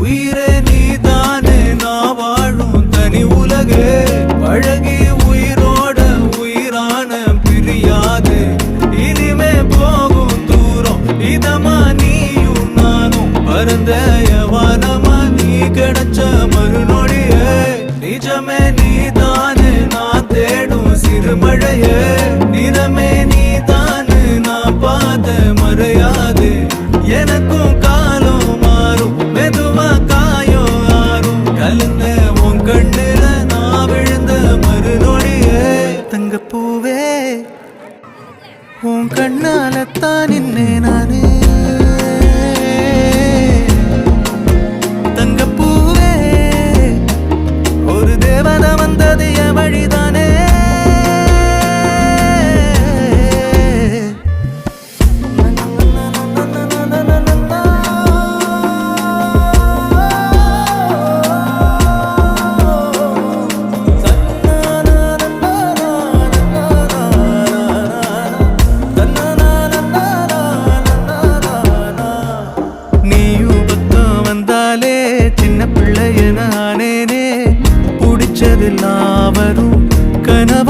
உயிரே நீதானே நான் வாழும் தனி உலகே பழகி உயிரோட உயிரான பிரியாது இனிமே போகும் தூரம் இதமா நீயும் நானும் பரந்த யவானமா நீ கிடைச்ச மறுநொடியே நிஜமே நீதானே நான் தேடும் சிறுமழையே நிறமே நீதானே நான் பார்த்த மறையாது எனக்கும் காலம் மாறும் மெதுவா காயம் ஆறும் கலந்த உன் கண்ணுல நான் விழுந்த மறுநொடியே தங்கப்பூவே உன் கண்ணாலத்தான் நின்னே நானே தங்கப்பூவே ஒரு தேவதை வந்தது என் வழிதானே சின்ன பிள்ளைய நானேனே பிடிச்சதெல்லாம் வரும் கனவு